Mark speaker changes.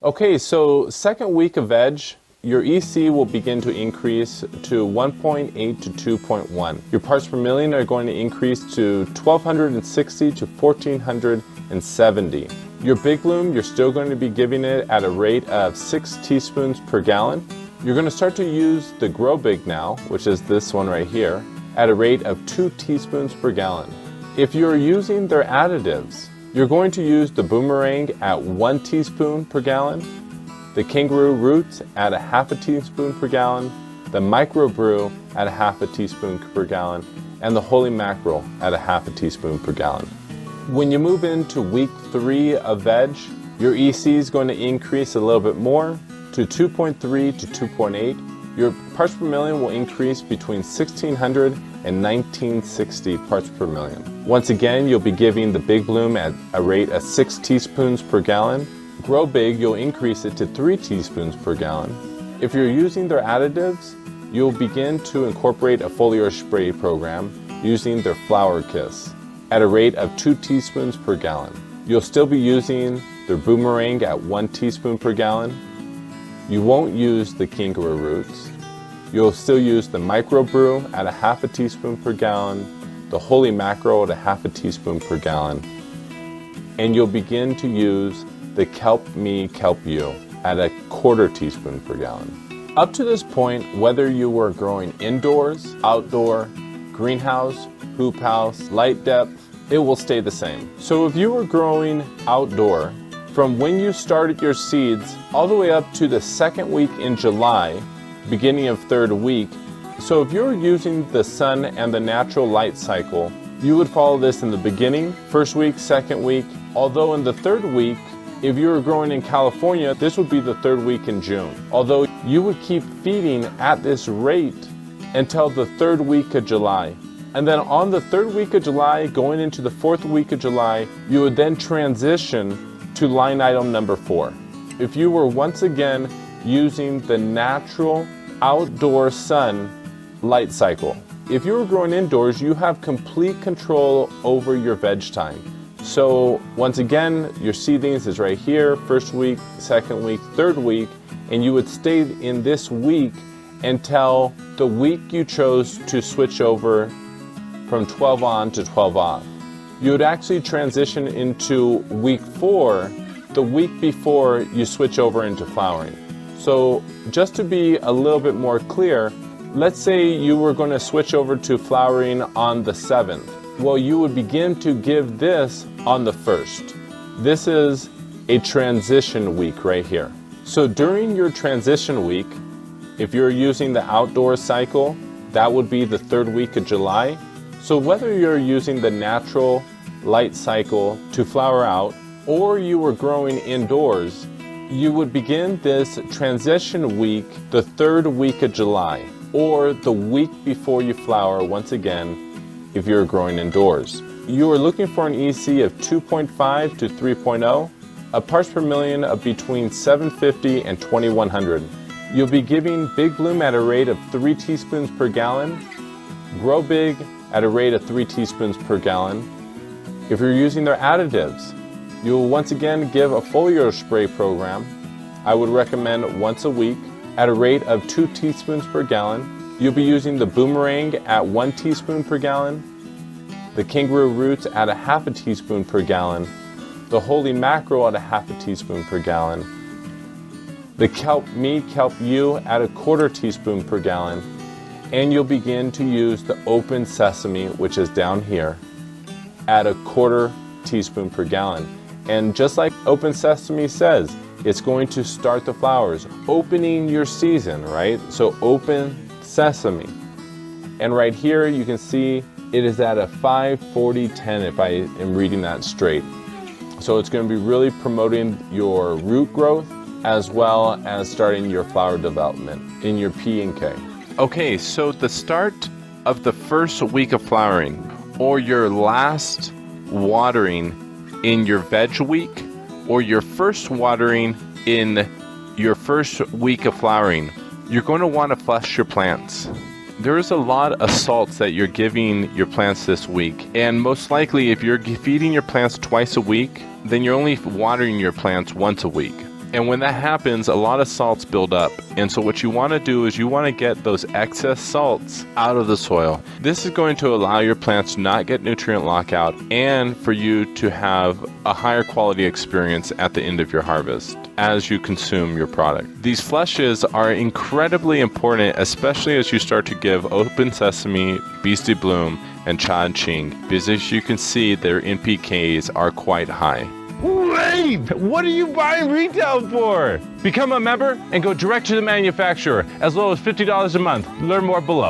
Speaker 1: Okay, so second week of veg, your EC will begin to increase to 1.8 to 2.1. Your parts per million are going to increase to 1,260 to 1,470. Your big bloom, you're still going to be giving it at a rate of 6 teaspoons per gallon. You're going to start to use the Grow Big now, which is this one right here, at a rate of 2 teaspoons per gallon. If you're using their additives, you're going to use the Boomerang at 1 teaspoon per gallon, the KANGAROOTS at a half a teaspoon per gallon, the MICROBREW at a half a teaspoon per gallon, and the Holy Mackerel at a half a teaspoon per gallon. When you move into week 3 of veg, your EC is going to increase a little bit more to 2.3 to 2.8. Your parts per million will increase between 1,600 and 1,960 parts per million. Once again, you'll be giving the Big Bloom at a rate of 6 teaspoons per gallon. Grow Big, you'll increase it to 3 teaspoons per gallon. If you're using their additives, you'll begin to incorporate a foliar spray program using their Flower Kiss at a rate of 2 teaspoons per gallon. You'll still be using their Boomerang at 1 teaspoon per gallon. You won't use the KANGAROOTS. You'll still use the MICROBREW at a half a teaspoon per gallon, the Holy Mackerel at a half a teaspoon per gallon, and you'll begin to use the KELP Me, KELP You at a quarter teaspoon per gallon. Up to this point, whether you were growing indoors, outdoor, greenhouse, hoop house, light depth, it will stay the same. So if you were growing outdoor, from when you started your seeds all the way up to the second week in July, beginning of third week, so if you're using the sun and the natural light cycle, you would follow this in the beginning, first week, second week, although in the third week, if you were growing in California, this would be the third week in June. Although you would keep feeding at this rate until the third week of July. And then on the third week of July, going into the fourth week of July, you would then transition to line item number 4. If you were once again using the natural outdoor sun light cycle. If you were growing indoors, you have complete control over your veg time. So once again, your seedlings is right here, first week, second week, third week, and you would stay in this week until the week you chose to switch over from 12 on to 12 off. You would actually transition into week 4, the week before you switch over into flowering. So just to be a little bit more clear, let's say you were going to switch over to flowering on the 7th. Well, you would begin to give this on the 1st. This is a transition week right here. So during your transition week, if you're using the outdoor cycle, that would be the third week of July. So whether you're using the natural light cycle to flower out, or you were growing indoors, you would begin this transition week the third week of July, or the week before you flower once again if you're growing indoors. You are looking for an EC of 2.5 to 3.0, a parts per million of between 750 and 2100. You'll be giving Big Bloom at a rate of 3 teaspoons per gallon, Grow Big at a rate of 3 teaspoons per gallon. If you're using their additives, you'll once again give a foliar spray program. I would recommend once a week at a rate of 2 teaspoons per gallon. You'll be using the Boomerang at 1 teaspoon per gallon, the KANGAROOTS at a half a teaspoon per gallon, the Holy Mackerel at a half a teaspoon per gallon, the KELP Me, KELP You at a quarter teaspoon per gallon, and you'll begin to use the Open Sesame, which is down here, at a quarter teaspoon per gallon. And just like Open Sesame says, it's going to start the flowers, opening your season, right? So Open Sesame. And right here you can see it is at a 5-40-10 if I am reading that straight. So it's going to be really promoting your root growth as well as starting your flower development in your P and K. Okay, so the start of the first week of flowering or your last watering in your veg week or your first watering in your first week of flowering, you're going to want to flush your plants. There is a lot of salts that you're giving your plants this week, and most likely if you're feeding your plants twice a week, then you're only watering your plants once a week. And when that happens, a lot of salts build up. And so what you want to do is you want to get those excess salts out of the soil. This is going to allow your plants to not get nutrient lockout and for you to have a higher quality experience at the end of your harvest as you consume your product. These flushes are incredibly important, especially as you start to give Open Sesame, Beastie Bloom, and CHING, because as you can see, their NPKs are quite high. Wait! What are you buying retail for? Become a member and go direct to the manufacturer, as low as $50 a month. Learn more below.